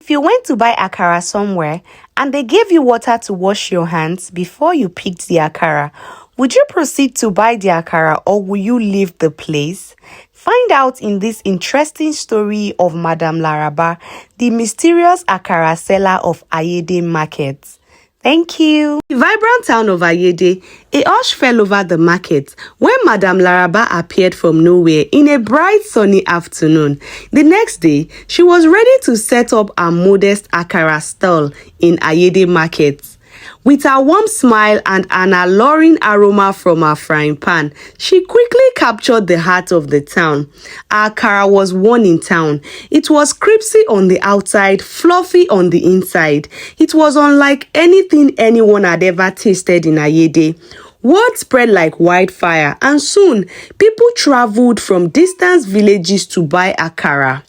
If you went to buy akara somewhere and they gave you water to wash your hands before you picked the akara, would you proceed to buy the akara or will you leave the place? Find out in this interesting story of Madame Laraba, the mysterious akara seller of Ayede market. Thank you. The vibrant town of Ayede, a hush fell over the market when Madame Laraba appeared from nowhere in a bright sunny afternoon. The next day, she was ready to set up a modest akara stall in Ayede market. With her warm smile and an alluring aroma from her frying pan, she quickly captured the heart of the town. Her akara was one in town. It was crispy on the outside, fluffy on the inside. It was unlike anything anyone had ever tasted in Ayede. Word spread like wildfire, and soon people traveled from distant villages to buy akara.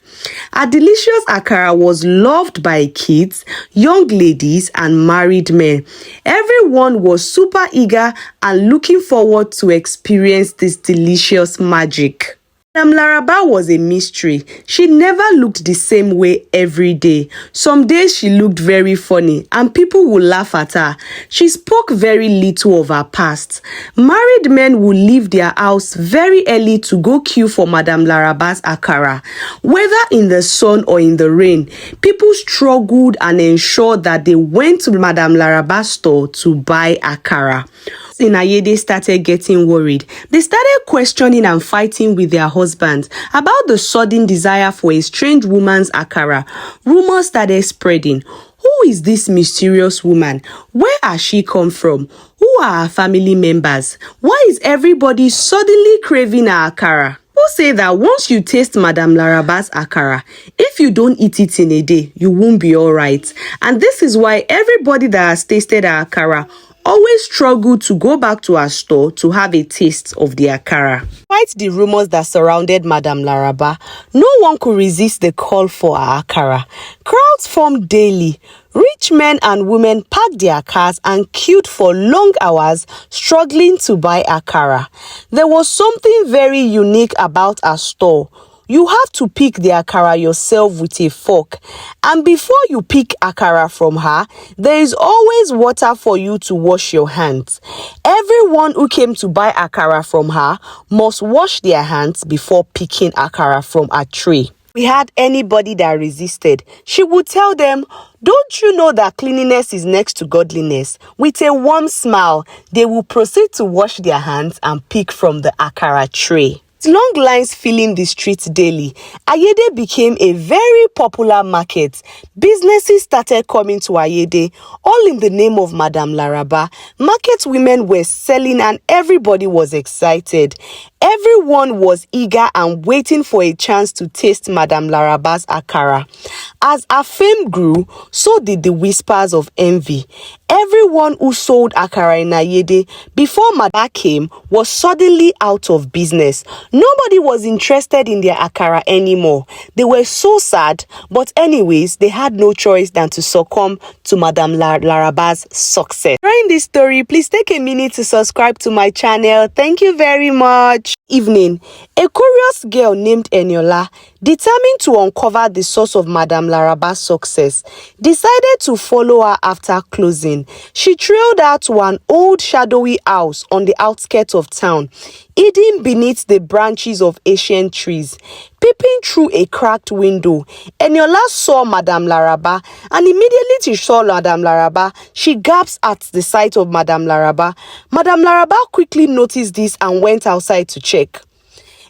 A delicious akara was loved by kids, young ladies, and married men. Everyone was super eager and looking forward to experience this delicious magic. Madame Laraba was a mystery. She never looked the same way every day. Some days she looked very funny and people would laugh at her. She spoke very little of her past. Married men would leave their house very early to go queue for Madame Laraba's akara. Whether in the sun or in the rain, people struggled and ensured that they went to Madame Laraba's store to buy akara. In Ayede started getting worried. They started questioning and fighting with their husbands about the sudden desire for a strange woman's akara. Rumors started spreading. Who is this mysterious woman? Where has she come from? Who are her family members? Why is everybody suddenly craving her akara? People say that once you taste Madame Laraba's akara, if you don't eat it in a day, you won't be alright. And this is why everybody that has tasted her akara always struggled to go back to her store to have a taste of the akara. Despite the rumors that surrounded Madame Laraba, no one could resist the call for her akara. Crowds formed daily. Rich men and women packed their cars and queued for long hours, struggling to buy akara. There was something very unique about her store. You have to pick the akara yourself with a fork. And before you pick akara from her, there is always water for you to wash your hands. Everyone who came to buy akara from her must wash their hands before picking akara from a tray. We had anybody that resisted, she would tell them, "Don't you know that cleanliness is next to godliness?" With a warm smile, they will proceed to wash their hands and pick from the akara tray. Long lines filling the streets daily, Ayede became a very popular market. Businesses started coming to Ayede, all in the name of Madame Laraba. Market women were selling and everybody was excited. Everyone was eager and waiting for a chance to taste Madame Laraba's akara. As her fame grew, so did the whispers of envy. Everyone who sold akara in Ayede before Madame came was suddenly out of business. Nobody was interested in their akara anymore. They were so sad, but anyways, they had no choice than to succumb to Madame Laraba's success. During this story, please take a minute to subscribe to my channel. Thank you very much. Evening, a curious girl named Eniola, determined to uncover the source of Madame Laraba's success, decided to follow her after closing. She trailed her to an old shadowy house on the outskirts of town, hidden beneath the branches of ancient trees. Peeping through a cracked window, Eniola saw Madame Laraba, and immediately she saw Madame Laraba, she gasped at the sight of Madame Laraba. Madame Laraba quickly noticed this and went outside to check.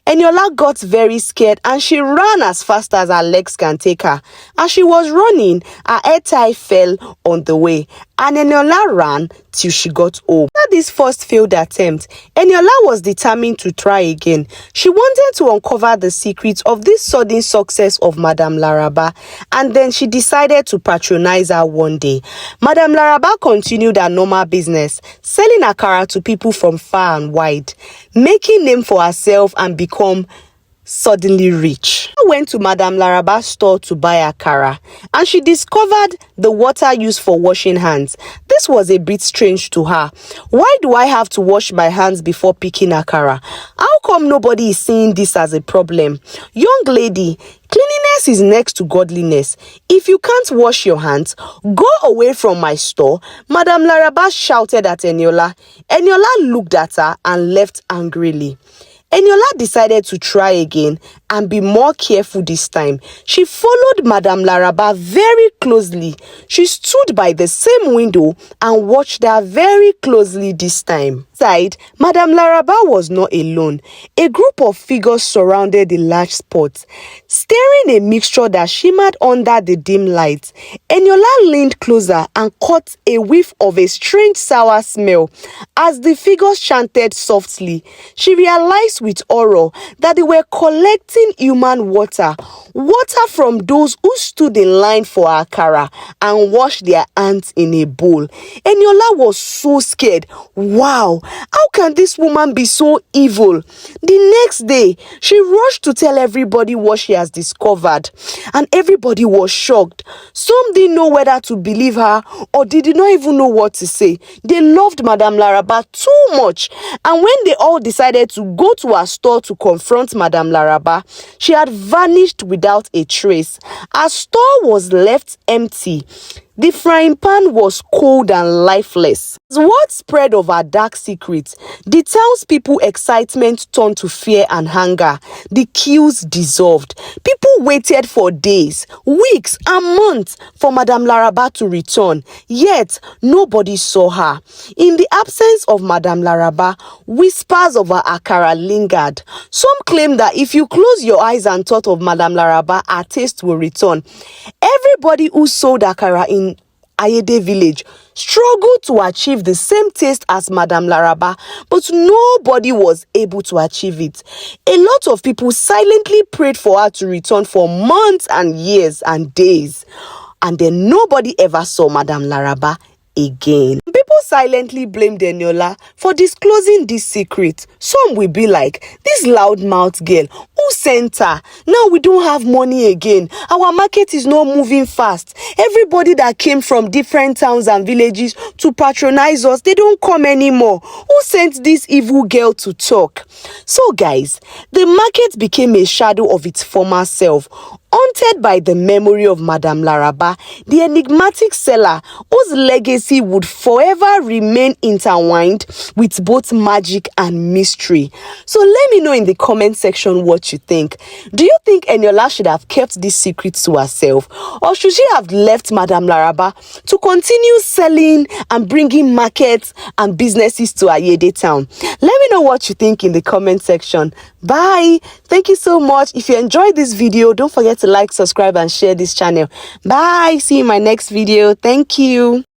Eniola got very scared and she ran as fast as her legs can take her. As she was running, her hair tie fell on the way, and Eniola ran till she got home. After this first failed attempt, Eniola was determined to try again. She wanted to uncover the secrets of this sudden success of Madame Laraba, and then she decided to patronize her one day. Madame Laraba continued her normal business, selling akara to people from far and wide, making name for herself and become suddenly rich. I went to Madame Laraba's store to buy akara, and she discovered the water used for washing hands. This was a bit strange to her. Why do I have to wash my hands before picking akara? How come nobody is seeing this as a problem? Young lady, cleanliness is next to godliness. If you can't wash your hands, go away from my store, Madame Laraba shouted at Eniola. Eniola looked at her and left angrily. Eniola decided to try again and be more careful this time. She followed Madame Laraba very closely. She stood by the same window and watched her very closely this time. Inside, Madame Laraba was not alone. A group of figures surrounded the large spot, stirring a mixture that shimmered under the dim light. Eniola leaned closer and caught a whiff of a strange sour smell. As the figures chanted softly, she realized with horror that they were collecting human water from those who stood in line for akara and washed their hands in a bowl. Eniola was so scared. Wow, how can this woman be so evil? The next day, she rushed to tell everybody what she has discovered, and everybody was shocked. Some didn't know whether to believe her or they did not even know what to say. They loved Madame Laraba too much, and when they all decided to go to her store to confront Madame Laraba, she had vanished without a trace. Her store was left empty. The frying pan was cold and lifeless. As word spread of her dark secret, the townspeople's excitement turned to fear and anger. The queues dissolved. People waited for days, weeks, and months for Madame Laraba to return, yet nobody saw her. In the absence of Madame Laraba, whispers of her akara lingered. Some claimed that if you close your eyes and thought of Madame Laraba, her taste will return. Everybody who sold akara in Ayede village struggled to achieve the same taste as Madame Laraba, but nobody was able to achieve it. A lot of people silently prayed for her to return for months and years and days, and then nobody ever saw Madame Laraba again. People silently blamed Eniola for disclosing this secret. Some will be like, this loudmouth girl, who sent her? Now we don't have money again. Our market is not moving fast. Everybody that came from different towns and villages to patronize us, they don't come anymore. Who sent this evil girl to talk? So guys, the market became a shadow of its former self, haunted by the memory of Madame Laraba, the enigmatic seller whose legacy would forever remain intertwined with both magic and mystery. So let me know in the comment section what you think. Do you think Eniola should have kept this secret to herself, or should she have left Madame Laraba to continue selling and bringing markets and businesses to Ayede town? Let me know what you think in the comment section. Bye. Thank you so much. If you enjoyed this video, don't forget to like, subscribe, and share this channel. Bye. See you in my next video. Thank you.